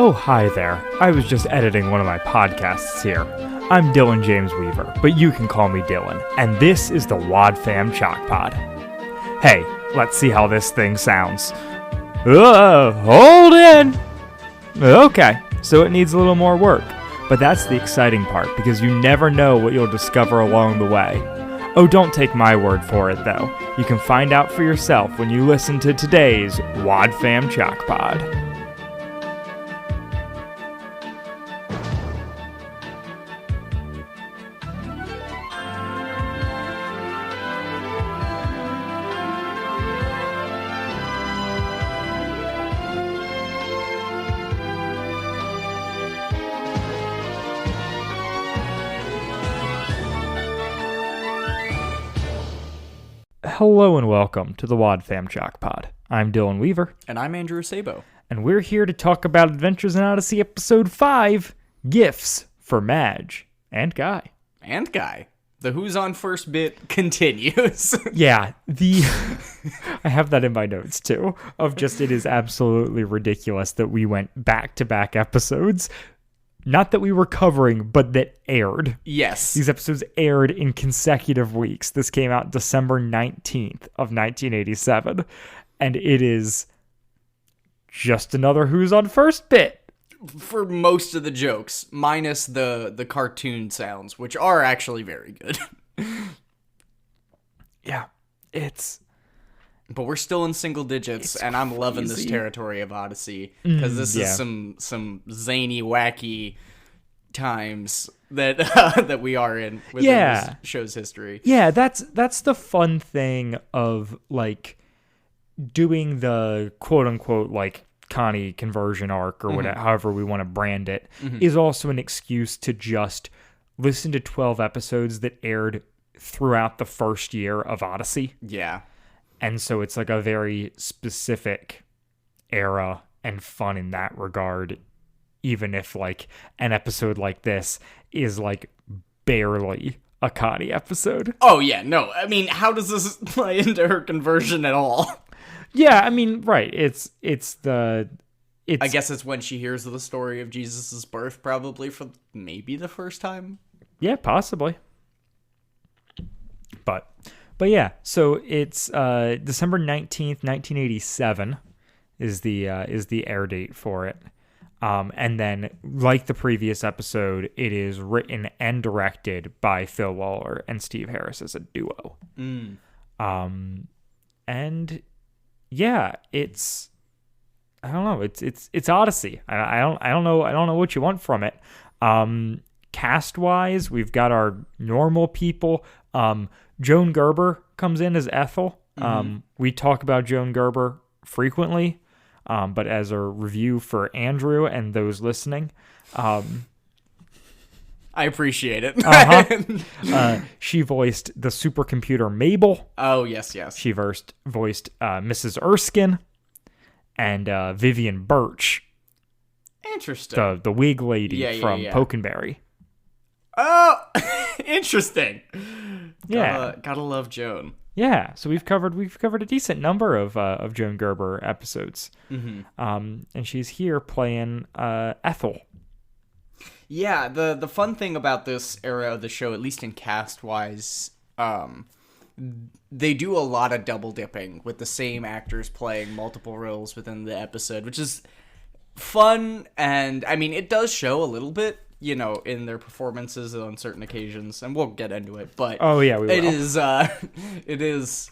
Oh, hi there. I was just editing one of my podcasts here. I'm Dylan James Weaver, but you can call me Dylan, and this is the Wad Fam Chalk Pod. Hey, let's see how this thing sounds. Hold in! Okay, so it needs a little more work, but that's the exciting part, because you never know what you'll discover along the way. Oh, don't take my word for it, though. You can find out for yourself when you listen to today's Wad Fam Chalk Pod. Hello and welcome to the Wad Fam Chalk Pod. I'm Dylan Weaver. And I'm Andrew Sabo. And we're here to talk about Adventures in Odyssey Episode 5, Gifts for Madge and Guy. And Guy. The Who's on First bit continues. Yeah, I have that in my notes too, of just it is absolutely ridiculous that we went back-to-back episodes. Not that we were covering, but that aired. Yes. These episodes aired in consecutive weeks. This came out December 19th of 1987. And it is just another Who's on First bit. For most of the jokes, minus the cartoon sounds, which are actually very good. Yeah, it's... But we're still in single digits, and I'm loving this territory of Odyssey, because this is some zany, wacky times that that we are in within this show's history. Yeah, that's the fun thing of, like, doing the quote-unquote, like, Connie conversion arc, or whatever, however we want to brand it, is also an excuse to just listen to 12 episodes that aired throughout the first year of Odyssey. Yeah. And so it's like a very specific era and fun in that regard, even if like an episode like this is like barely a Connie episode. Oh, yeah, no. I mean, how does this play into her conversion at all? Yeah, I mean, right. It's I guess it's when she hears the story of Jesus' birth, probably for maybe the first time. Yeah, possibly. But yeah, so it's December 19th, 1987 is the air date for it. And then, like the previous episode, it is written and directed by Phil Lawler and Steve Harris as a duo. And yeah, it's, I don't know, it's Odyssey. I don't know what you want from it. Cast wise, we've got our normal people. Joan Gerber comes in as Ethel. We talk about Joan Gerber frequently, but as a review for Andrew and those listening, I appreciate it. She voiced the supercomputer Mabel. Oh, yes. She voiced Mrs. Erskine and Vivian Birch. Interesting. The wig lady from Pokenberry. Oh, interesting. Yeah, gotta love Joan. Yeah, so we've covered a decent number of Joan Gerber episodes, and she's here playing Ethel. Yeah, the fun thing about this era of the show, at least in cast wise, they do a lot of double dipping with the same actors playing multiple roles within the episode, which is fun, and I mean it does show a little bit, you know, in their performances on certain occasions, and we'll get into it, but oh yeah, we will. It is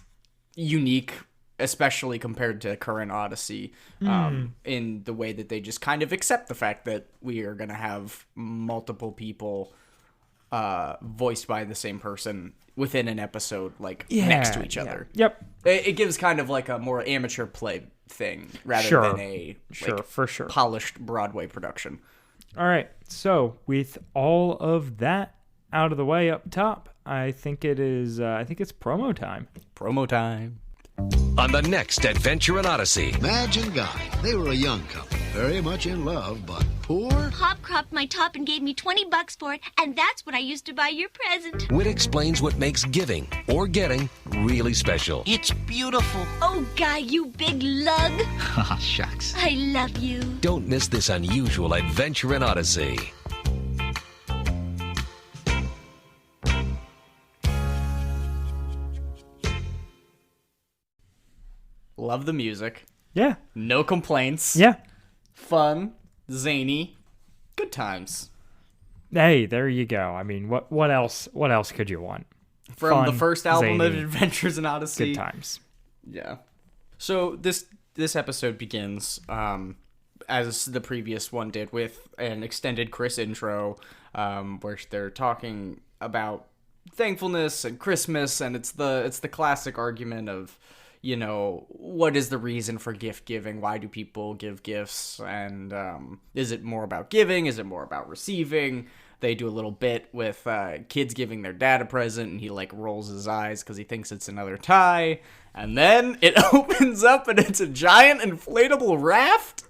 unique, especially compared to current Odyssey, in the way that they just kind of accept the fact that we are going to have multiple people voiced by the same person within an episode, like next to each other. Yep. It gives kind of like a more amateur play thing rather than a polished Broadway production. All right, so with all of that out of the way up top, I think it's promo time. Promo time. On the next adventure in Odyssey. Madge and Guy, they were a young couple, very much in love, but poor. Pop cropped my top and gave me $20 for it, and that's what I used to buy your present. Wit explains what makes giving or getting really special. It's beautiful. Oh, Guy, you big lug. Oh, shucks. I love you. Don't miss this unusual adventure in Odyssey. Love the music. Yeah. No complaints. Yeah. Fun. Zany. Good times. Hey, there you go. I mean, what else could you want? From Fun, the first album of zany, Adventures in Odyssey. Good times. Yeah. So this episode begins as the previous one did, with an extended Chris intro, where they're talking about thankfulness and Christmas, and it's the classic argument of, you know, what is the reason for gift giving? Why do people give gifts? And is it more about giving? Is it more about receiving? They do a little bit with kids giving their dad a present, and he like rolls his eyes because he thinks it's another tie. And then it opens up and it's a giant inflatable raft.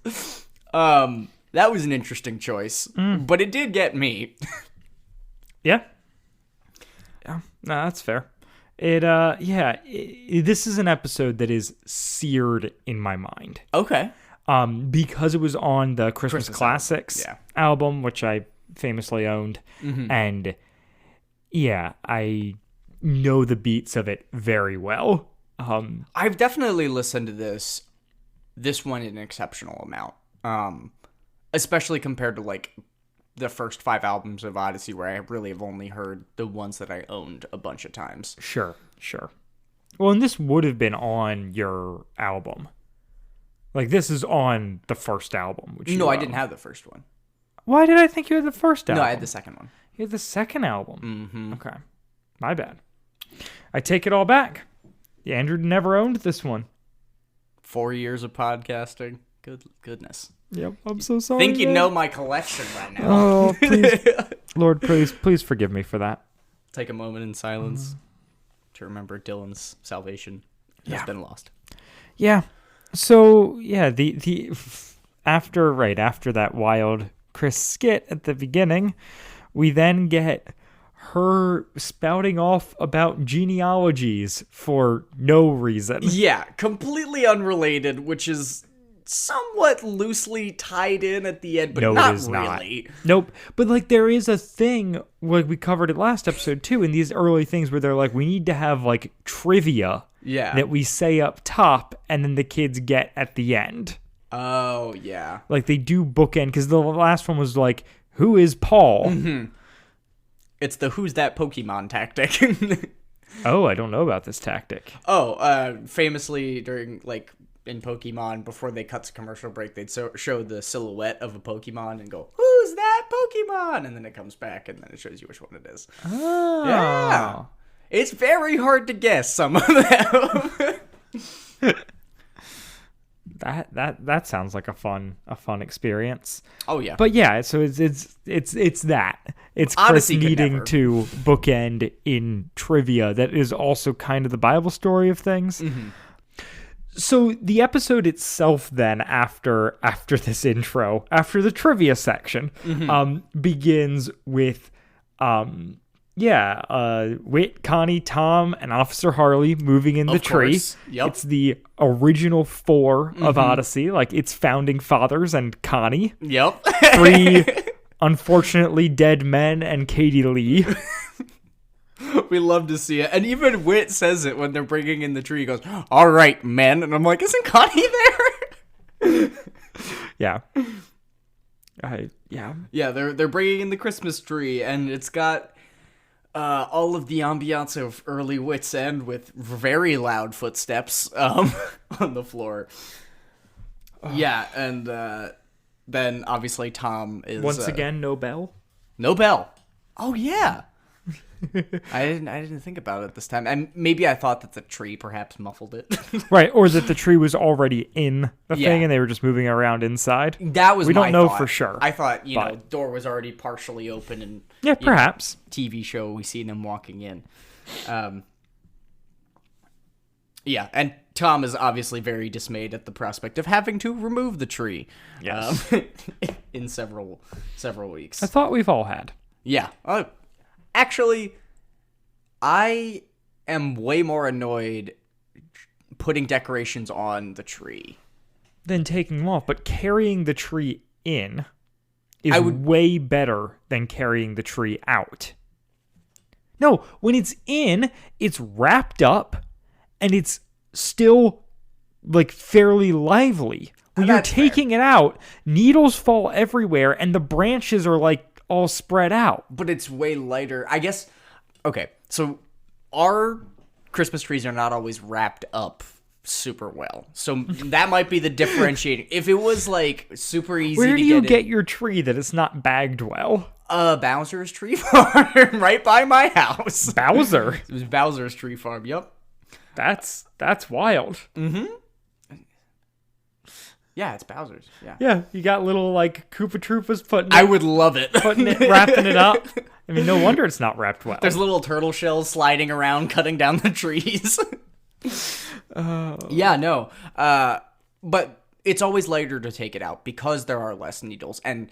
That was an interesting choice, but it did get me. Yeah. Yeah. No, that's fair. This is an episode that is seared in my mind. Okay. Because it was on the Christmas Classics album, which I famously owned. Mm-hmm. And yeah, I know the beats of it very well. I've definitely listened to this one in an exceptional amount. Especially compared to like the first 5 albums of Odyssey, where I really have only heard the ones that I owned a bunch of times. Sure. Well, and this would have been on your album. Like, this is on the first album. Which No, I didn't have the first one. Why did I think you had the first album? No, I had the second one. You had the second album? Mm-hmm. Okay. My bad. I take it all back. Andrew never owned this one. 4 years of podcasting. Goodness. Yep, I'm so sorry. Think you man. know my collection by now. Oh, please. Lord, please forgive me for that. Take a moment in silence to remember Dylan's salvation has been lost. Yeah. So, yeah, the after that wild Chris skit at the beginning, we then get her spouting off about genealogies for no reason. Yeah, completely unrelated, which is somewhat loosely tied in at the end, but No, not it is really. not. Nope. But like there is a thing, like we covered it last episode too, in these early things where they're like, we need to have like trivia that we say up top and then the kids get at the end. Oh, yeah. Like they do bookend, because the last one was like, who is Paul? Mm-hmm. It's the who's that Pokemon tactic. Oh, I don't know about this tactic. Famously during like in Pokemon, before they cut to commercial break, they'd show the silhouette of a Pokemon and go, who's that Pokemon? And then it comes back and then it shows you which one it is. Oh. Yeah. It's very hard to guess some of them. That sounds like a fun experience. Oh yeah. But yeah, so it's that. It's Chris Odyssey needing to bookend in trivia that is also kind of the Bible story of things. Mm-hmm. So the episode itself then, after this intro, after the trivia section, begins with Whit, Connie, Tom, and Officer Harley moving in the tree. Yep. It's the original 4 of Odyssey, like its founding fathers and Connie. Yep. 3 unfortunately dead men and Katie Lee. We love to see it. And even Whit says it when they're bringing in the tree. He goes, all right, men. And I'm like, isn't Connie there? Yeah. Yeah, they're bringing in the Christmas tree, and it's got all of the ambiance of early Whit's End with very loud footsteps on the floor. Yeah, and then obviously Tom is... Once again, no bell? No bell. Oh, yeah. I didn't think about it this time. And maybe I thought that the tree perhaps muffled it. Right, or that the tree was already in the thing and they were just moving around inside. That was we my don't know thought. for sure. I thought, the door was already partially open and yeah, perhaps. TV show we see them walking in. Yeah, and Tom is obviously very dismayed at the prospect of having to remove the tree. Yes. In several weeks. I thought we've all had. Yeah. Actually, I am way more annoyed putting decorations on the tree. Then taking them off, but carrying the tree in is way better than carrying the tree out. No, when it's in, it's wrapped up and it's still like fairly lively. When you're taking it out, needles fall everywhere and the branches are like all spread out. But it's way lighter. I guess, okay, so our Christmas trees are not always wrapped up super well. So that might be the differentiating. If it was like super easy Where to do you get your tree that it's not bagged well? Bowser's Tree Farm, right by my house. Bowser? It was Bowser's Tree Farm, yep. That's wild. Mm-hmm. Yeah, it's Bowser's. Yeah. Yeah, you got little like Koopa Troopas putting I would love it. wrapping it up. I mean, no wonder it's not wrapped well. There's little turtle shells sliding around, cutting down the trees. Yeah, no. But it's always lighter to take it out because there are less needles. And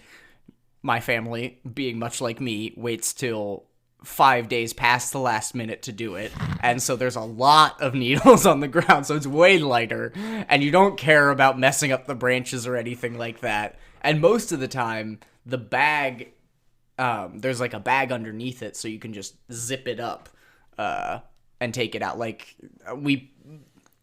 my family, being much like me, waits till 5 days past the last minute to do it. And so there's a lot of needles on the ground, so it's way lighter. And you don't care about messing up the branches or anything like that. And most of the time, the bag, there's like a bag underneath it, so you can just zip it up and take it out. Like,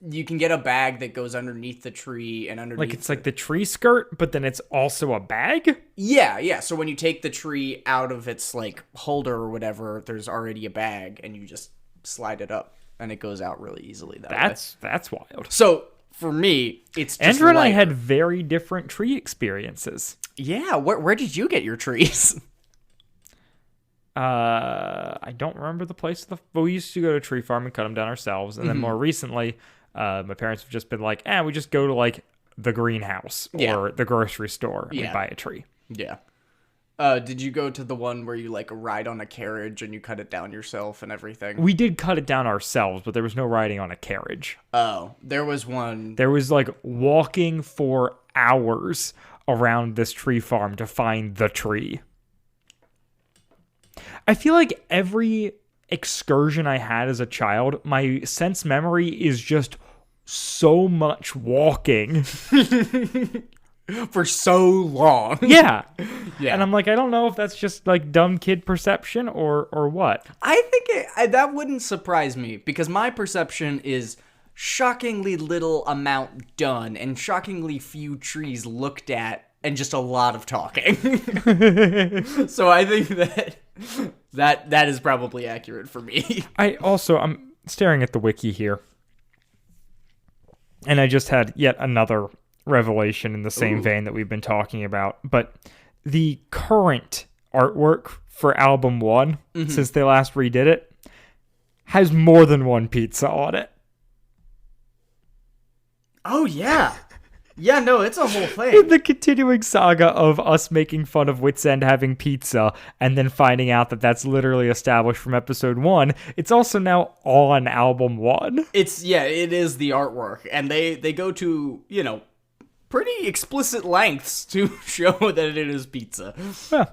you can get a bag that goes underneath the tree and underneath... Like it's like the tree skirt, but then it's also a bag? Yeah. So when you take the tree out of its, like, holder or whatever, there's already a bag, and you just slide it up, and it goes out really easily that way. That's wild. So, for me, it's just Andrew and I lighter. had very different tree experiences. Yeah, where did you get your trees? I don't remember the place. But we used to go to a tree farm and cut them down ourselves, and then more recently... my parents have just been like, we just go to like the greenhouse or the grocery store and we buy a tree. Yeah. Did you go to the one where you like ride on a carriage and you cut it down yourself and everything? We did cut it down ourselves, but there was no riding on a carriage. Oh, there was one. There was like walking for hours around this tree farm to find the tree. I feel like every excursion I had as a child, my sense memory is just so much walking for so long. Yeah. Yeah. And I'm like, I don't know if that's just like dumb kid perception or what. I think that wouldn't surprise me because my perception is shockingly little amount done and shockingly few trees looked at and just a lot of talking. So I think that is probably accurate for me. I'm staring at the wiki here. And I just had yet another revelation in the same vein that we've been talking about. But the current artwork for album 1, since they last redid it, has more than one pizza on it. Oh, yeah. Yeah, no, it's a whole thing. The continuing saga of us making fun of Wits End having pizza and then finding out that that's literally established from episode 1. It's also now on album 1. It is the artwork. And they go to, pretty explicit lengths to show that it is pizza. Yeah.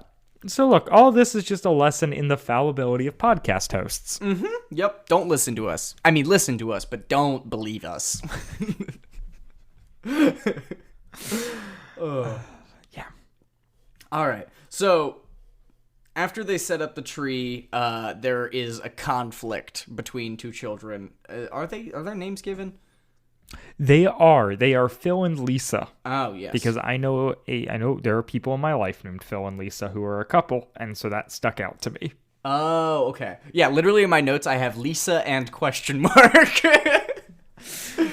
So look, all this is just a lesson in the fallibility of podcast hosts. Mm-hmm. Yep. Don't listen to us. I mean, listen to us, but don't believe us. Yeah. All right. So after they set up the tree, there is a conflict between two children. Are their names given? They are Phil and Lisa. Oh, yes. Because I know there are people in my life named Phil and Lisa who are a couple, and so that stuck out to me. Oh, okay. Yeah, literally in my notes I have Lisa and question mark.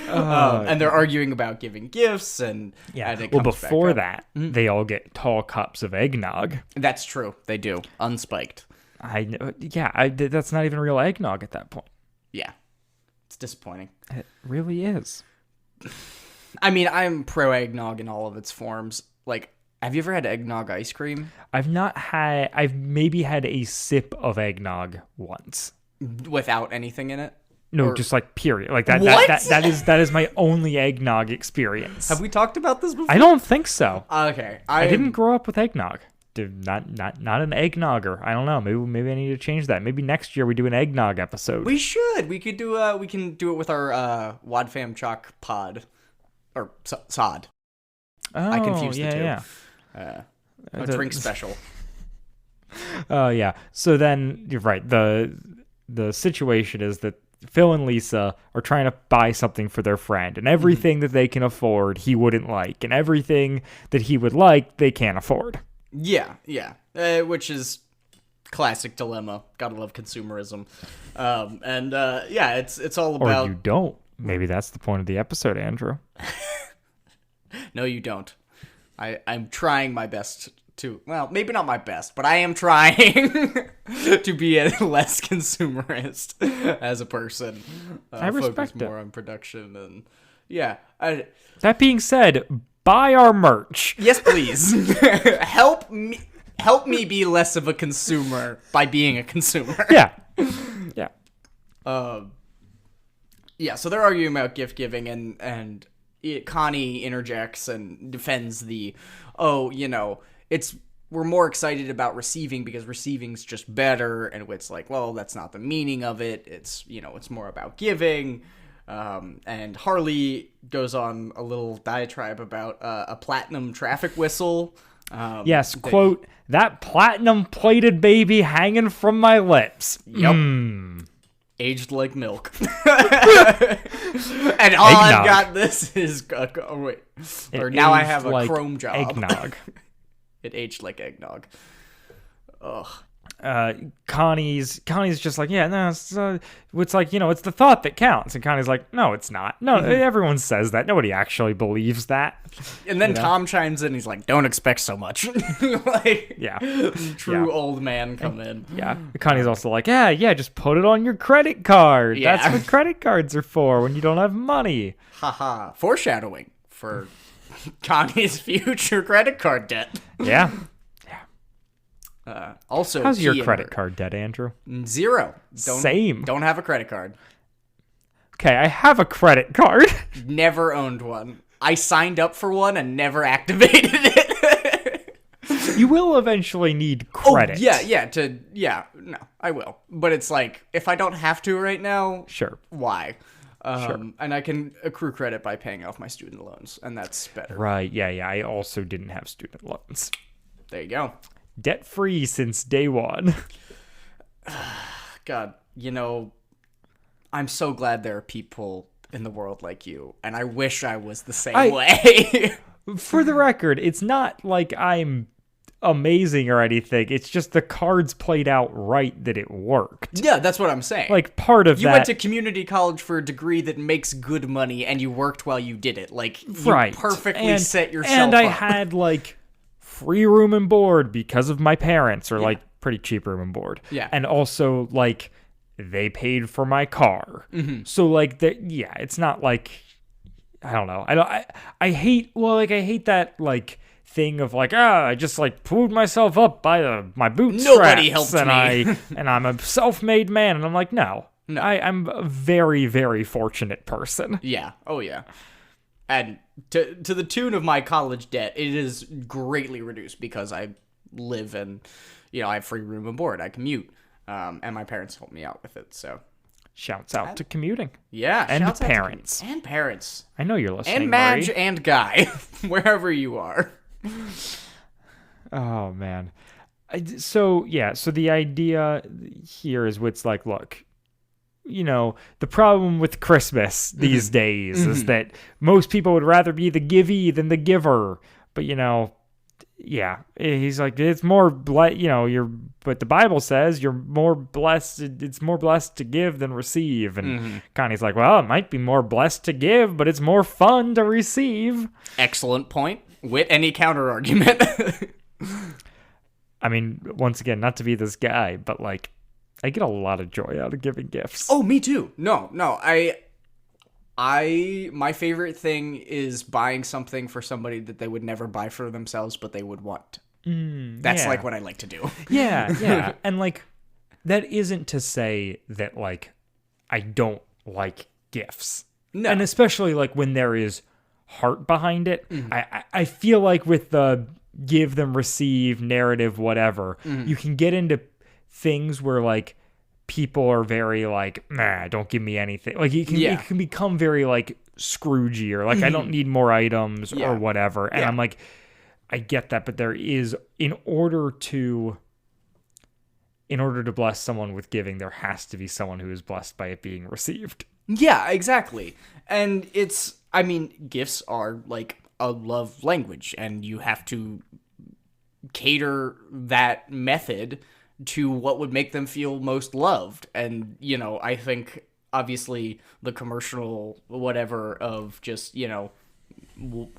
And they're arguing about giving gifts and it well, comes before back up. that, they all get tall cups of eggnog. That's true. They do. Unspiked. I know. Yeah, that's not even real eggnog at that point. Yeah. It's disappointing. It really is. I mean, I'm pro eggnog in all of its forms. Like, have you ever had eggnog ice cream? I've maybe had a sip of eggnog once. Without anything in it? No, just like period. Like that. What? That is my only eggnog experience. Have we talked about this before? I don't think so. Okay, I didn't grow up with eggnog. Not an eggnogger. I don't know. Maybe I need to change that. Maybe next year we do an eggnog episode. We should. We could do. We can do it with our Wad Fam Chalk pod or sod. Oh, I confused the two. Yeah. A drink special. Oh yeah. So then you're right. The situation is that Phil and Lisa are trying to buy something for their friend, and everything that they can afford he wouldn't like, and everything that he would like they can't afford. Yeah. Which is classic dilemma. Gotta love consumerism. It's all about. Or you don't. Maybe that's the point of the episode, Andrew. No, you don't. I'm trying my best to, well, maybe not my best, but I am trying to be less consumerist as a person. I respect focus more on production and That being said, buy our merch. Yes, please. Help me be less of a consumer by being a consumer. Yeah. So they're arguing about gift giving, and Connie interjects and defends we're more excited about receiving because receiving's just better, and it's like, well, that's not the meaning of it. It's it's more about giving. And Harley goes on a little diatribe about a platinum traffic whistle. Yes, quote, that platinum-plated baby hanging from my lips. Yep. Aged like milk. And all I've got this is... now I have a chrome job. Eggnog. It aged like eggnog. Ugh. Connie's just like, yeah, no, it's like, it's the thought that counts. And Connie's like, no, it's not. No, everyone says that. Nobody actually believes that. And then Tom chimes in. He's like, don't expect so much. True old man come in. Yeah. Connie's also like, yeah, just put it on your credit card. Yeah. That's what credit cards are for when you don't have money. Haha. Foreshadowing for Connie's future credit card debt. Yeah. Also, how's your credit card debt, Andrew? 0. Same. Don't have a credit card. Okay, I have a credit card. Never owned one. I signed up for one and never activated it. You will eventually need credit. No, I will. But it's like, if I don't have to right now, sure. Why? Sure. And I can accrue credit by paying off my student loans, and that's better. Right, yeah. I also didn't have student loans. There you go. Debt-free since day one. God, I'm so glad there are people in the world like you, and I wish I was the same way. For the record, it's not like I'm amazing or anything. It's just the cards played out right that it worked. Yeah, that's what I'm saying. Like, part of that... You went to community college for a degree that makes good money, and you worked while you did it. Like, you perfectly set yourself up. And I had, free room and board because of my parents, or pretty cheap room and board. Yeah. And also they paid for my car. Mm-hmm. So it's not like, I don't know. I hate that thing of I just pulled myself up by my bootstraps. Nobody helped me. And I'm a self-made man, and I'm like, no. I'm a very, very fortunate person. Yeah. Oh yeah. And to the tune of my college debt, it is greatly reduced because I live in, I have free room and board. I commute, and my parents help me out with it. So, shouts out to commuting. Yeah, and parents. And parents. I know you're listening. And Madge and Guy, wherever you are. Oh man. So the idea here is what's look. The problem with Christmas these days is that most people would rather be the givey than the giver. But, he's like, it's more, but the Bible says you're more blessed. It's more blessed to give than receive. And Connie's like, well, it might be more blessed to give, but it's more fun to receive. Excellent point. With any counter argument. I mean, once again, not to be this guy, but I get a lot of joy out of giving gifts. Oh, me too. No. My favorite thing is buying something for somebody that they would never buy for themselves, but they would want. That's what I like to do. Yeah. And that isn't to say that I don't like gifts. No. And especially like when there is heart behind it. I feel like with the give them receive narrative, whatever, you can get into things where like people are very like, nah, don't give me anything. Like it can become very like Scroogey or like I don't need more items or whatever. And I'm like, I get that, but there is in order to bless someone with giving, there has to be someone who is blessed by it being received. Yeah, exactly. And gifts are like a love language, and you have to cater that method to what would make them feel most loved. And, I think obviously the commercial whatever of just, we'll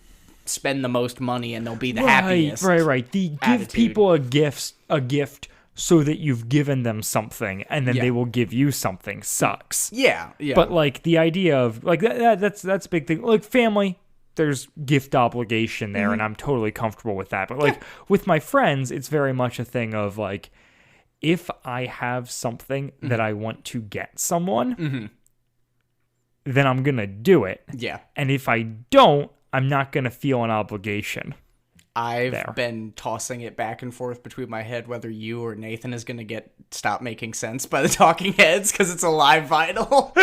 spend the most money and they'll be the happiest. Right. Give attitude. people a gift so that you've given them something and then they will give you something sucks. Yeah. But like the idea of like that's a big thing. Like family, there's gift obligation there, and I'm totally comfortable with that. But like with my friends, it's very much a thing of like, if I have something that I want to get someone, then I'm gonna do it. Yeah. And if I don't, I'm not gonna feel an obligation. I've been tossing it back and forth between my head whether you or Nathan is going to stop making sense by the Talking Heads because it's a live vinyl.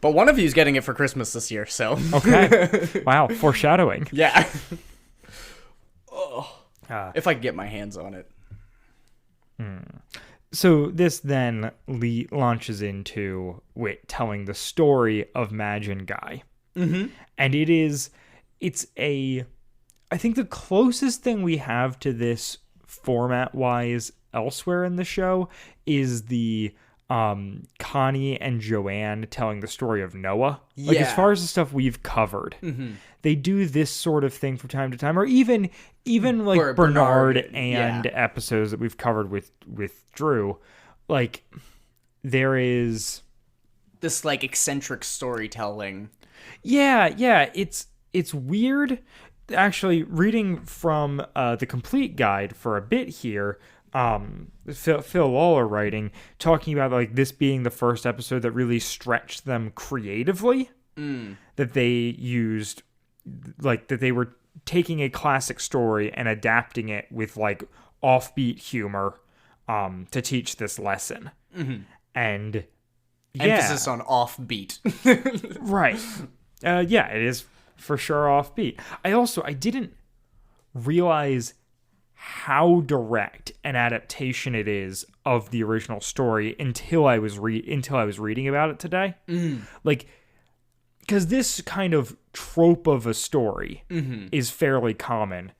But one of you's getting it for Christmas this year, so. Okay. Wow, foreshadowing. Yeah. If I could get my hands on it. So this then launches into telling the story of Madge and Guy. Mm-hmm. And I think the closest thing we have to this format-wise elsewhere in the show is the Connie and Joanne telling the story of Noah. Like, as far as the stuff we've covered, they do this sort of thing from time to time, or even like Bernard and episodes that we've covered with Drew. Like, there is this like eccentric storytelling. Yeah, it's weird. Actually, reading from the complete guide for a bit here, Phil Lawler writing, talking about like this being the first episode that really stretched them creatively, that they used, like that they were taking a classic story and adapting it with like offbeat humor to teach this lesson. And emphasis on offbeat. Right. It is for sure offbeat. I didn't realize how direct an adaptation it is of the original story until I was reading about it today. Like, because this kind of trope of a story is fairly common.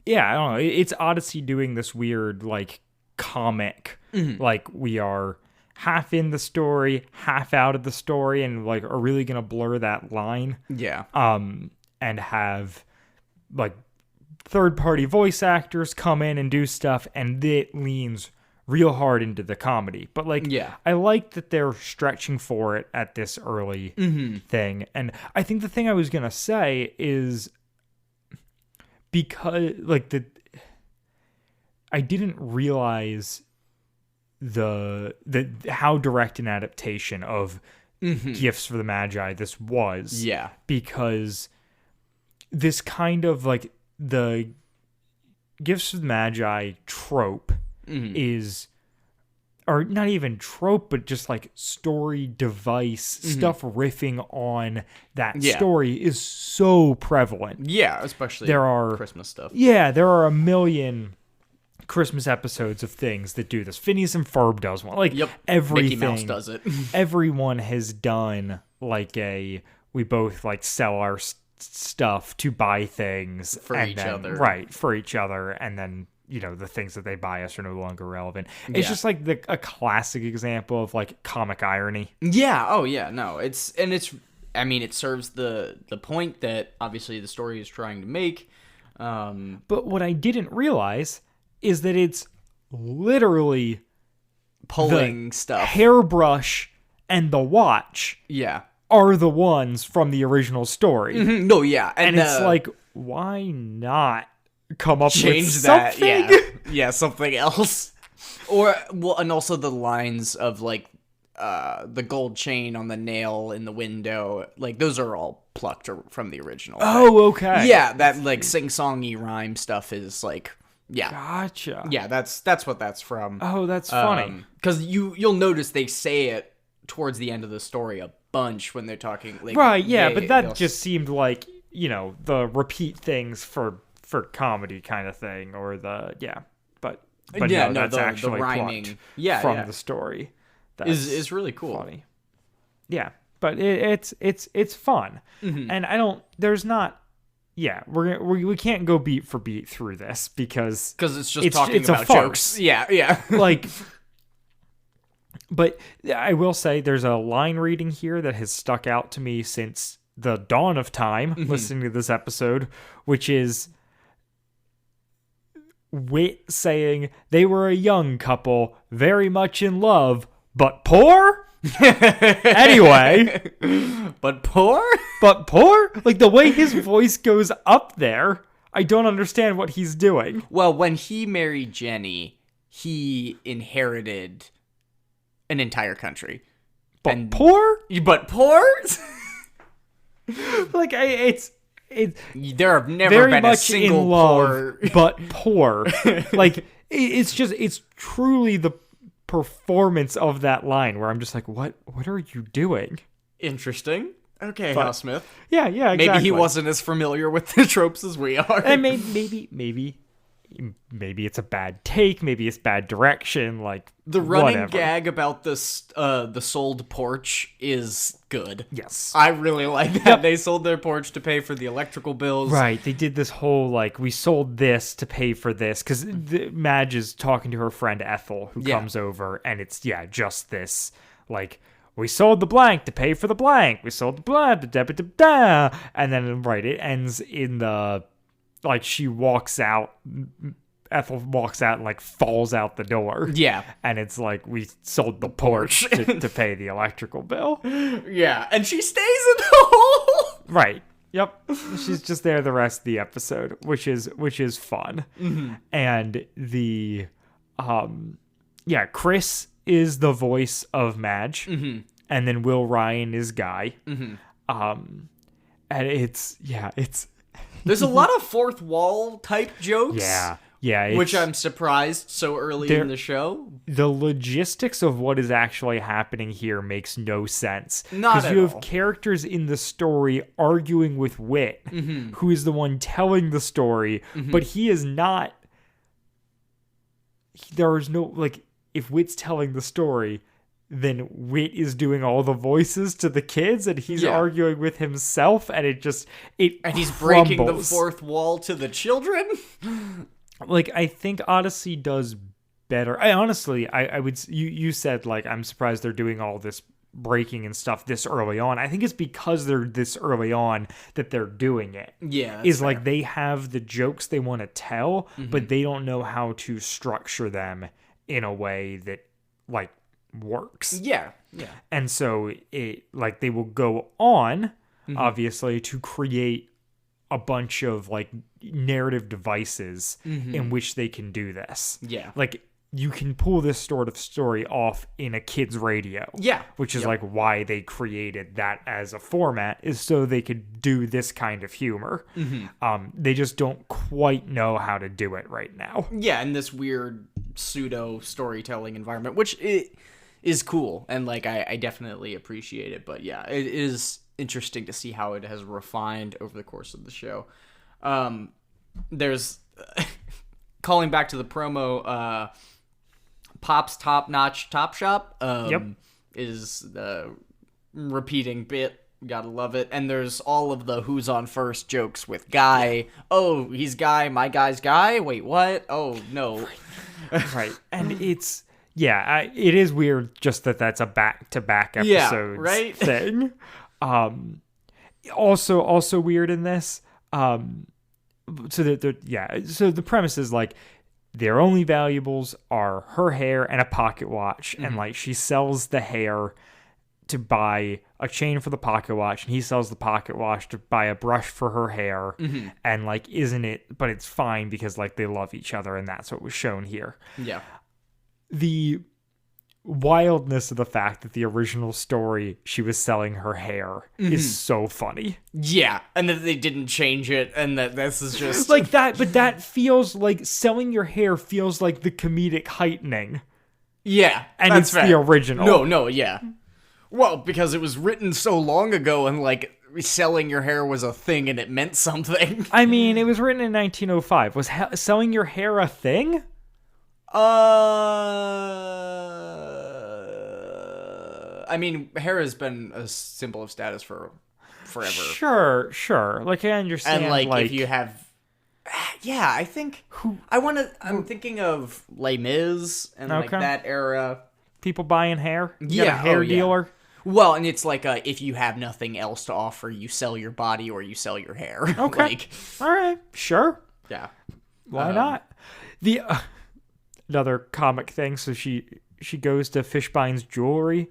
Yeah, I don't know. It's Odyssey doing this weird like comic, like we are half in the story, half out of the story, and like are really gonna blur that line. Yeah. And have like third-party voice actors come in and do stuff, and it leans real hard into the comedy. But like, I like that they're stretching for it at this early thing. And I think the thing I was gonna say is because like I didn't realize the how direct an adaptation of Gifts for the Magi this was. Yeah. Because this kind of like the Gifts for the Magi trope is, or not even trope, but just like story device stuff riffing on that story is so prevalent. Yeah, especially there are Christmas stuff. Yeah, there are a million Christmas episodes of things that do this. Phineas and Ferb does one. Like everything. Mickey Mouse does it. Everyone has done like we both like sell our stuff to buy things for each other. Right, for each other, and then the things that they buy us are no longer relevant. It's just like a classic example of like comic irony. Yeah. Oh yeah. No. It serves the point that obviously the story is trying to make. But what I didn't realize is that it's literally pulling stuff. Hairbrush and the watch are the ones from the original story. No, yeah. And it's like, why not come up change with that? something? Yeah, something else. And also the lines of like the gold chain on the nail in the window, like those are all plucked from the original. Oh, okay. Yeah, that like sing-songy rhyme stuff is like, yeah. Gotcha. Yeah, that's what that's from. Oh, that's funny. Because you'll notice they say it towards the end of the story a bunch when they're talking. Like, Right, yeah, but that they'll- just seemed like, the repeat things for comedy kind of thing, or but Yeah, no, no, that's the actually rhyming. plucked Yeah, from yeah. the story. That's is really cool. funny. Yeah, but it's fun, and there's not. Yeah, we can't go beat for beat through this because Because it's just talking it's a about farce. jokes. Yeah, yeah. like. But I will say there's a line reading here that has stuck out to me since the dawn of time listening to this episode, which is Wit saying they were a young couple, very much in love, but poor? Anyway. But poor? But poor? Like the way his voice goes up there, I don't understand what he's doing. Well, when he married Jenny, he inherited an entire country. But poor? But poor? Like it's There have never very been a much single in love, poor. but poor. Like it's truly the performance of that line where I'm just like, what are you doing? Interesting. Okay, But- House Smith. Yeah, exactly. Maybe he wasn't as familiar with the tropes as we are. And maybe it's a bad take. Maybe it's bad direction. Like The running whatever. gag about this, the sold porch is good. Yes. I really like that. They sold their porch to pay for the electrical bills. Right, they did this whole like we sold this to pay for this because Madge is talking to her friend Ethel who Yeah. comes over and it's just this like we sold the blank to pay for the blank, we sold the blank, and then it ends in the like she walks out. Ethel walks out and like falls out the door. Yeah. And it's like we sold the porch to pay the electrical bill. Yeah, and she stays in the hole. Right. Yep. She's just there the rest of the episode, which is fun. And the Chris is the voice of Madge, and then Will Ryan is Guy. And it's There's a lot of fourth wall type jokes. yeah, Which it's- I'm surprised so early in the show. the logistics of what is actually happening here makes no sense. Not Because at you have all. characters in the story arguing with Wit, who is the one telling the story, but he is not. There is no like if Wit's telling the story, then Wit is doing all the voices to the kids, and he's Yeah. arguing with himself, and And he's breaking the crumbles. fourth wall to the children. Like I think Odyssey does better. I honestly, I would. You said like I'm surprised they're doing all this breaking and stuff this early on. I think it's because they're this early on that they're doing it. Yeah, is like they have the jokes they want to tell, but they don't know how to structure them in a way that like works. Yeah. And so it like they will go on obviously to create a bunch of like narrative devices in which they can do this. Yeah. Like you can pull this sort of story off in a kid's radio. Yeah. Which is like why they created that as a format, is so they could do this kind of humor. They just don't quite know how to do it right now. Yeah, in this weird pseudo storytelling environment, which it is cool, and like I definitely appreciate it. But yeah, it is interesting to see how it has refined over the course of the show. There's calling back to the promo, Pop's Top Notch Top Shop is the repeating bit. Gotta love it. And there's all of the who's on first jokes with Guy. Oh, he's Guy, my guy's Guy? Wait, what? Oh, no. Right. And it's it is weird just that's a back-to-back episodes right? thing. Also weird in this. So the premise is like their only valuables are her hair and a pocket watch, and like she sells the hair to buy a chain for the pocket watch, and he sells the pocket watch to buy a brush for her hair, and like but it's fine because like they love each other, and that's what was shown here. Yeah. The wildness of the fact that the original story, she was selling her hair, is so funny. Yeah, and that they didn't change it, and that this is just... Like that, but that feels like selling your hair feels like the comedic heightening. Yeah, And that's it's fair. the original. No, yeah. Well, because it was written so long ago, and, like, selling your hair was a thing, and it meant something. I mean, it was written in 1905. Was selling your hair a thing? I mean, hair has been a symbol of status for forever. Sure. Like, I understand, And, like, if you have... Yeah, I think... I'm thinking of Les Mis and, like, Okay. that era. people buying hair? You got Yeah, a hair yeah. dealer? Well, and it's like, if you have nothing else to offer, you sell your body or you sell your hair. Okay. Like, All right, sure. yeah. Why not? The another comic thing. So she goes to Fishbine's jewelry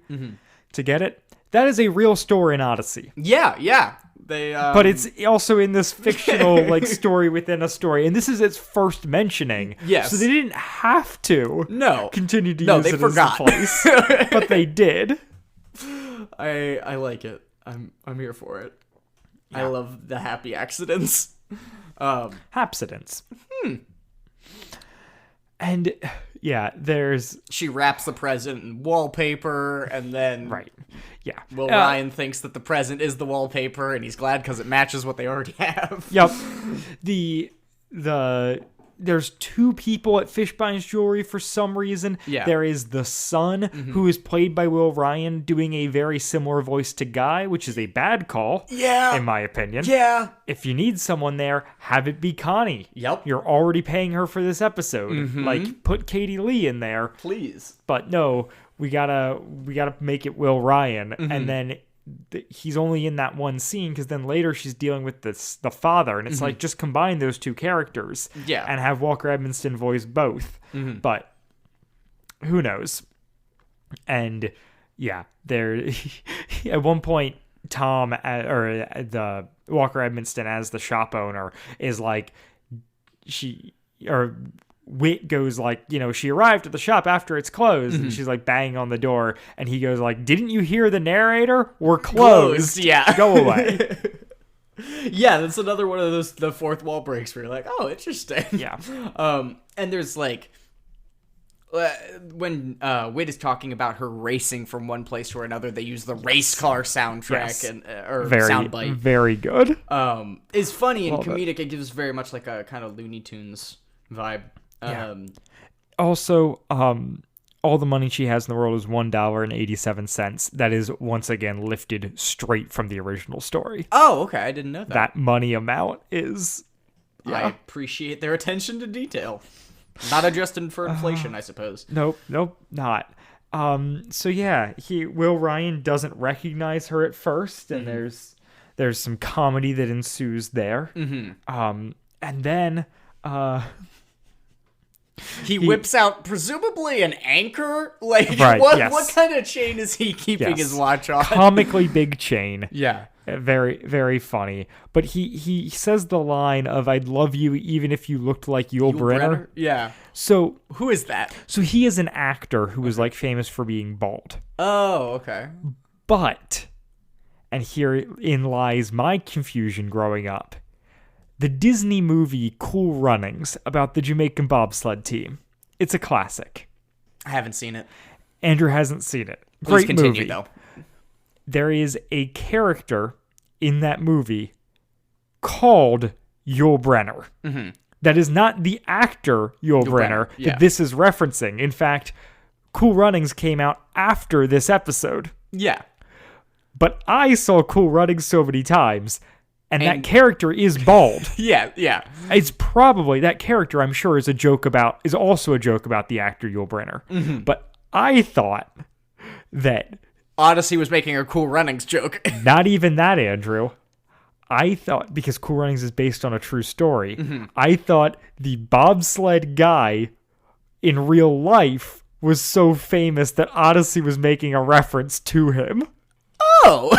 to get it. That is a real store in Odyssey, Yeah. They, but it's also in this fictional like story within a story, and this is its first mentioning. Yes. So they didn't have to. No. Continue to No, use they it forgot. as the place, but they did. I like it. I'm here for it. I love the happy accidents. Hapsidents. And yeah, there's She wraps the present in wallpaper, and then right. Yeah. Will Ryan thinks that the present is the wallpaper, and he's glad because it matches what they already have. Yep. There's two people at Fishbine's Jewelry for some reason. Yeah. There is the son, who is played by Will Ryan, doing a very similar voice to Guy, which is a bad call. Yeah. In my opinion. Yeah. If you need someone there, have it be Connie. Yep. You're already paying her for this episode. Like, put Katie Lee in there. Please. But no, we gotta make it Will Ryan, and then he's only in that one scene because then later she's dealing with the father, and it's like just combine those two characters, and have Walker Edmonston voice both. But who knows? And yeah, there at one point Tom the Walker Edmonston as the shop owner is like Wit goes like, she arrived at the shop after it's closed, and she's like banging on the door, and he goes like, didn't you hear the narrator? We're closed. Yeah. Go away. Yeah, that's another one of those, the fourth wall breaks where you're like, oh, interesting. Yeah. And there's like, when Wit is talking about her racing from one place to another, they use the race car soundtrack Yes. and or Very, soundbite. very good. Is funny and Love it. comedic. It gives very much like a kind of Looney Tunes vibe. Also, all the money she has in the world is $1.87. That is once again lifted straight from the original story. Oh, okay. I didn't know that. That money amount is I appreciate their attention to detail. Not adjusted for inflation, I suppose. Nope, not. So yeah, Will Ryan doesn't recognize her at first, and there's some comedy that ensues there. And then he whips out presumably an anchor. Like Right, what? yes. What kind of chain is he keeping his watch on? Comically big chain. Yeah. Very, very funny. But he says the line of "I'd love you even if you looked like Yul Brynner." Yeah. So Who is that? he is an actor who is like famous for being bald. Oh, okay. But, and herein lies my confusion growing up. The Disney movie Cool Runnings about the Jamaican bobsled team. It's a classic. I haven't seen it. Andrew hasn't seen it. Please Great continue, movie. though. There is a character in that movie called Yul Brynner. That is not the actor Yul Brynner yeah. that this is referencing. In fact, Cool Runnings came out after this episode. Yeah. But I saw Cool Runnings so many times, and that And- character is bald. Yeah. It's probably, that character I'm sure is also a joke about the actor Yul Brynner. But I thought that, Odyssey was making a Cool Runnings joke. not even that, Andrew. I thought, because Cool Runnings is based on a true story, I thought the bobsled guy in real life was so famous that Odyssey was making a reference to him. Oh.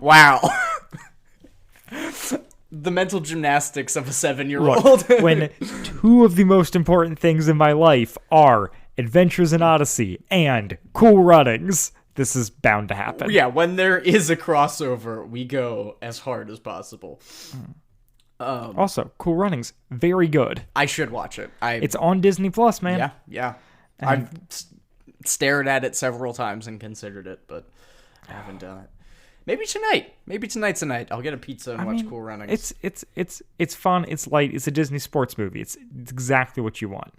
Wow. The mental gymnastics of a 7-year-old. Look, when two of the most important things in my life are Adventures in Odyssey, and Cool Runnings. This is bound to happen. Yeah, when there is a crossover, we go as hard as possible. Also, Cool Runnings, very good. I should watch it. It's on Disney Plus, man. Yeah. I've stared at it several times and considered it, but I haven't done it. Maybe tonight. Maybe tonight's the night. I'll get a pizza and watch Cool Runnings. It's fun. It's light. It's a Disney sports movie. It's exactly what you want.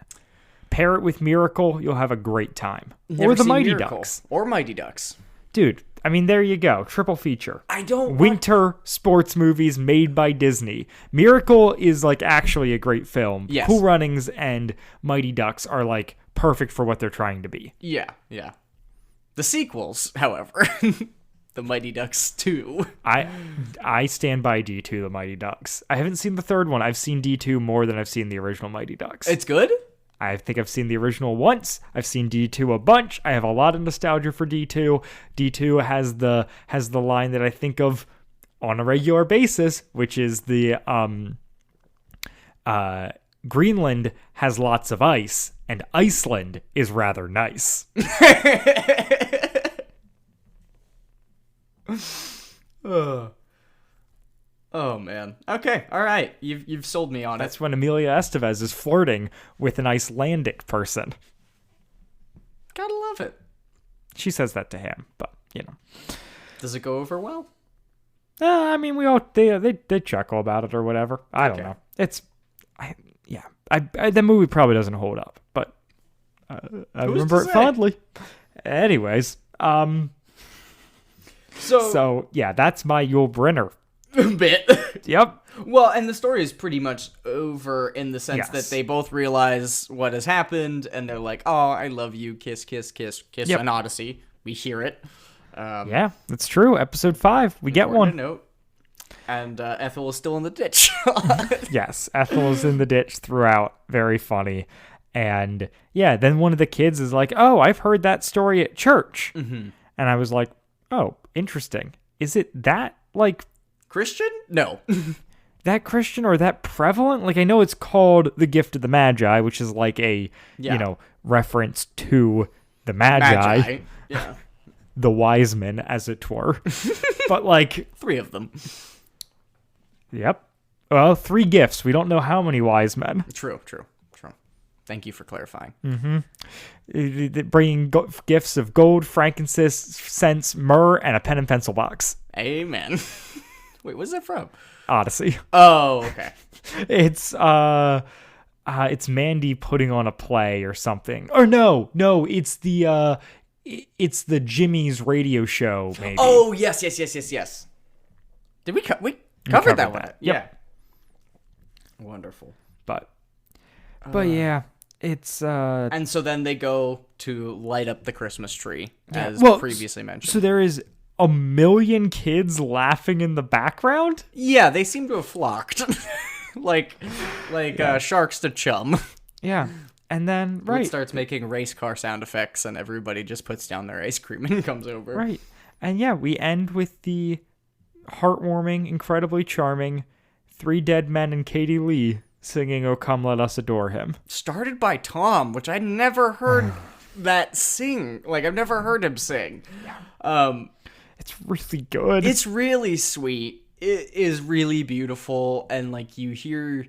Pair it with Miracle, you'll have a great time. Never or the seen Mighty Miracle. Ducks. Or Mighty Ducks. Dude, I mean, there you go. Triple feature. I don't want... Winter sports movies made by Disney. Miracle is like actually a great film. Yes. Cool Runnings and Mighty Ducks are like perfect for what they're trying to be. Yeah. The sequels, however. The Mighty Ducks 2. I stand by D2, the Mighty Ducks. I haven't seen the third one. I've seen D2 more than I've seen the original Mighty Ducks. It's good? I think I've seen the original once. I've seen D2 a bunch. I have a lot of nostalgia for D2. D2 has the line that I think of on a regular basis, which is the Greenland has lots of ice and Iceland is rather nice. Oh man. Okay. All right. You've sold me on That's when Amelia Estevez is flirting with an Icelandic person. Gotta love it. She says that to him, but you know. Does it go over well? I mean, they chuckle about it or whatever. I don't know. The movie probably doesn't hold up, but I remember it fondly. Anyways, so yeah, that's my Yul Brynner bit. Yep. Well, and the story is pretty much over in the sense that they both realize what has happened, and they're like, "Oh, I love you, kiss, kiss, kiss, kiss." Yep. An Odyssey. We hear it. Yeah, that's true. Episode 5, we get one. Note. And Ethel is still in the ditch. Yes, Ethel is in the ditch throughout. Very funny. And yeah, then one of the kids is like, "Oh, I've heard that story at church." Mm-hmm. And I was like, "Oh, interesting. Is it that like Christian? No. that Christian or that prevalent? Like, I know it's called The Gift of the Magi, which is like a, reference to the Magi. Yeah. The wise men, as it were. But like 3 of them. Yep. Well, 3 gifts. We don't know how many wise men. True. Thank you for clarifying. Mm-hmm. Bringing gifts of gold, frankincense, myrrh, and a pen and pencil box. Amen. Wait, what's that from? Odyssey. Oh, okay. It's Mandy putting on a play or something. Or no, it's the Jimmy's radio show. Maybe. Oh yes. Did we covered that one? Yep. Yeah. Wonderful. But yeah, it's and so then they go to light up the Christmas tree, as previously mentioned. So there is a million kids laughing in the background? Yeah, they seem to have flocked. like sharks to chum. Yeah. And then It starts making race car sound effects, and everybody just puts down their ice cream and comes over. Right. And yeah, we end with the heartwarming, incredibly charming 3 dead men and Katie Lee singing "Oh Come Let Us Adore Him." Started by Tom, which I'd never heard that sing. Like, I've never heard him sing. It's really good. It's really sweet. It is really beautiful, and like you hear...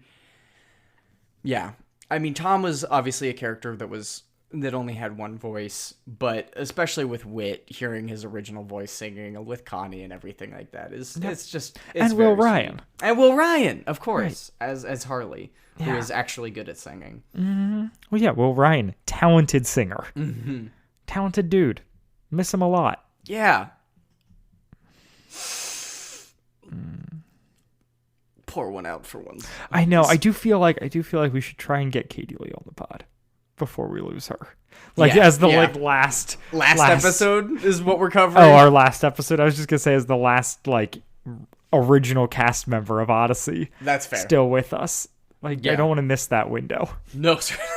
Yeah. I mean, Tom was obviously a character that only had one voice, but especially with Whit, hearing his original voice singing with Connie and everything like that it's and Will Ryan. Sweet. And Will Ryan, of course, as Harley, who is actually good at singing. Mm-hmm. Well, yeah, Will Ryan, talented singer. Mm-hmm. Talented dude. Miss him a lot. Yeah. Pour one out for once. I know. I do feel like we should try and get Katie Lee on the pod before we lose her. Like as the last episode is what we're covering. Oh, our last episode. I was just gonna say as the last original cast member of Odyssey. That's fair. Still with us. I don't want to miss that window. No, certainly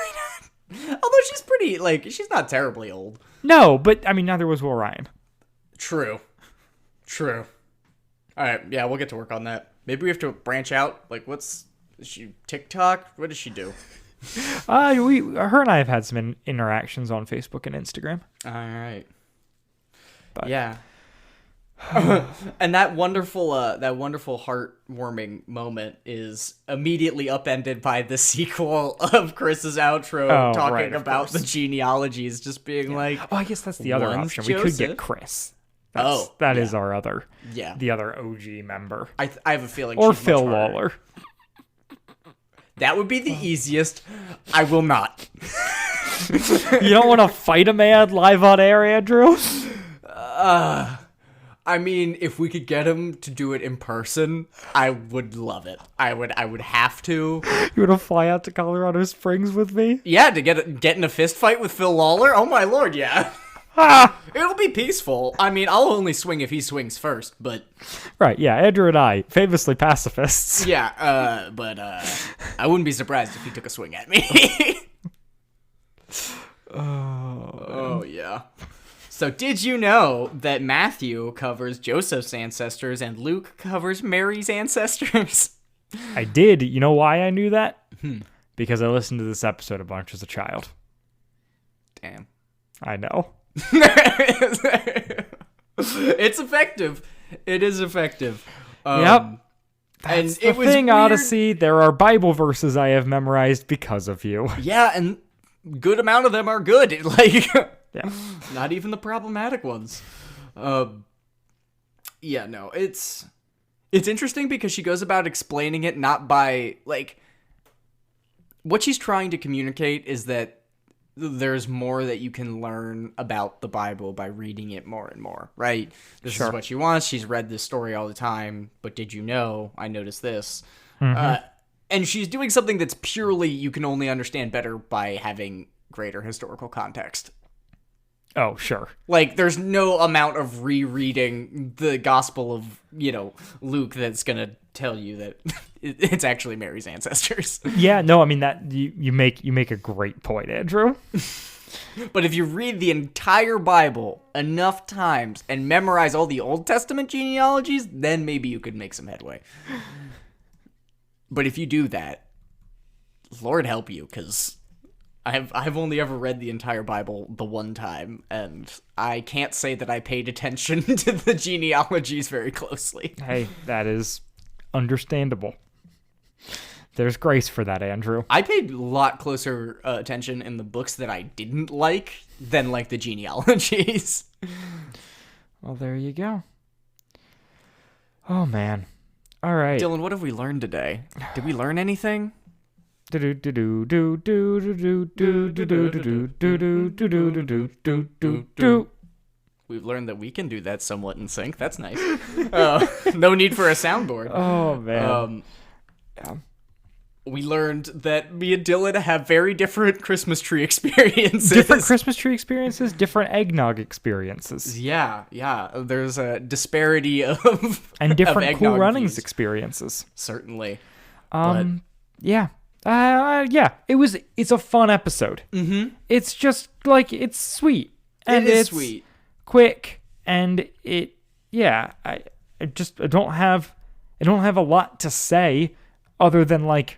not. Although she's pretty she's not terribly old. No, but I mean neither was Will Ryan. True. All right, yeah, we'll get to work on that. Maybe we have to branch out. Like, is she TikTok? What does she do? Her and I have had some interactions on Facebook and Instagram. All right. But- Yeah. And that wonderful heartwarming moment is immediately upended by the sequel of Chris's outro talking right, of about the course. genealogies, just being like, Oh, I guess that's the other One's option. We could Joseph. get Chris. Oh, That is yeah. our other, yeah. the other OG member. I have a feeling Or she's Phil much harder. Lawler. That would be the easiest. I will not. You don't want to fight a man live on air, Andrew? I mean, if we could get him to do it in person, I would love it. I would have to. You want to fly out to Colorado Springs with me? Yeah, to get in a fist fight with Phil Lawler? Oh my lord, yeah. It'll be peaceful. I mean, I'll only swing if he swings first, but Right, yeah, Andrew and I, famously pacifists. yeah, but I wouldn't be surprised if he took a swing at me. Oh yeah. So did you know that Matthew covers Joseph's ancestors and Luke covers Mary's ancestors? I did. You know why I knew that? Because I listened to this episode a bunch as a child. Damn. I know. It's effective. It is effective. Yep. And That's it the was thing, weird. Odyssey. There are Bible verses I have memorized because of you. Yeah, and good amount of them are good. Like, Yeah. not even the problematic ones. Yeah, no, it's interesting because she goes about explaining it not by, like, what she's trying to communicate is that there's more that you can learn about the Bible by reading it more and more, right? This Sure. is what she wants. She's read this story all the time, but did you know? I noticed this. And she's doing something that's purely you can only understand better by having greater historical context. Oh, sure. Like, there's no amount of rereading the Gospel of, Luke that's gonna tell you that it's actually Mary's ancestors. Yeah, no, I mean that you make a great point, Andrew. But if you read the entire Bible enough times and memorize all the Old Testament genealogies, then maybe you could make some headway. But if you do that, Lord help you, because I've only ever read the entire Bible the one time, and I can't say that I paid attention to the genealogies very closely. Hey, that is understandable. There's grace for that, Andrew. I paid a lot closer attention in the books that I didn't like than like the genealogies. Well, there you go. Oh, man. All right. Dylan, what have we learned today? Did we learn anything? We've learned that we can do that somewhat in sync. That's nice. No need for a soundboard. Oh, man. We learned that me and Dylan have very different Christmas tree experiences. Different Christmas tree experiences, different eggnog experiences, Yeah. There's a disparity of and different of Cool eggnog Runnings views. experiences. Certainly. Yeah. It's a fun episode. Mm-hmm. It's just like, it's sweet. And It is it's sweet. quick, and I don't have a lot to say other than like,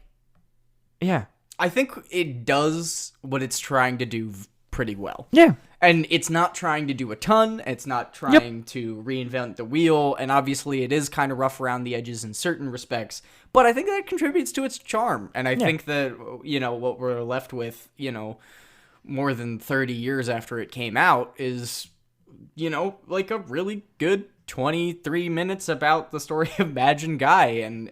yeah. I think it does what it's trying to do pretty well. Yeah. And it's not trying to do a ton. It's not trying to reinvent the wheel. And obviously it is kind of rough around the edges in certain respects. But I think that contributes to its charm. And I think that, what we're left with, more than 30 years after it came out is, like a really good 23 minutes about the story of Madge and Guy and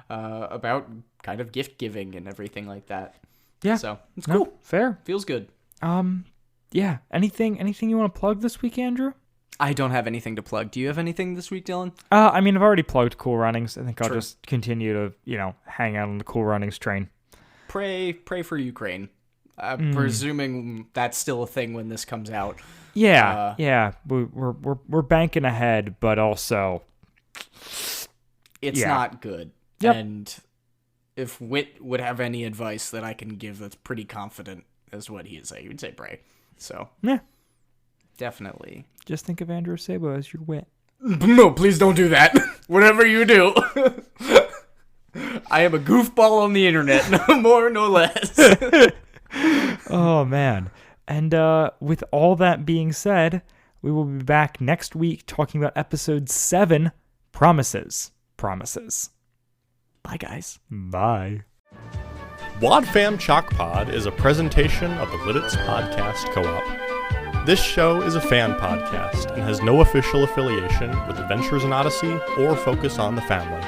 about kind of gift giving and everything like that. Yeah. So it's No, cool. fair. Feels good. Yeah. Anything you want to plug this week, Andrew? I don't have anything to plug. Do you have anything this week, Dylan? I mean, I've already plugged Cool Runnings. I think I'll True. just continue to, hang out on the Cool Runnings train. Pray for Ukraine. Presuming that's still a thing when this comes out. Yeah, yeah. We're banking ahead, but also It's Yeah. not good. Yep. And if Wit would have any advice that I can give that's pretty confident as what he would say, he would say pray. So, yeah. definitely. Just think of Andrew Sabo as your wit. No, please don't do that. Whatever you do. I am a goofball on the internet, no more, no less. Oh, man. And with all that being said, we will be back next week talking about episode 7, Promises. Promises. Bye, guys. Bye. WadFam Chalk Pod is a presentation of the Lidditz Podcast Co-op. This show is a fan podcast and has no official affiliation with Adventures in Odyssey or focus on the family.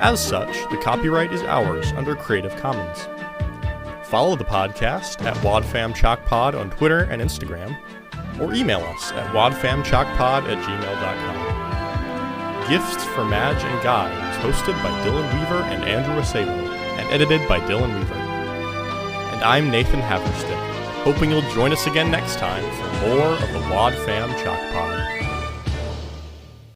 As such, the copyright is ours under Creative Commons. Follow the podcast at WadFamChalkPod on Twitter and Instagram, or email us at wadfamchalkpod@gmail.com. Gifts for Madge and Guy is hosted by Dylan Weaver and Andrew Acebo, and edited by Dylan Weaver. And I'm Nathan Haverstick, hoping you'll join us again next time for more of the WadFam Chalk Pod.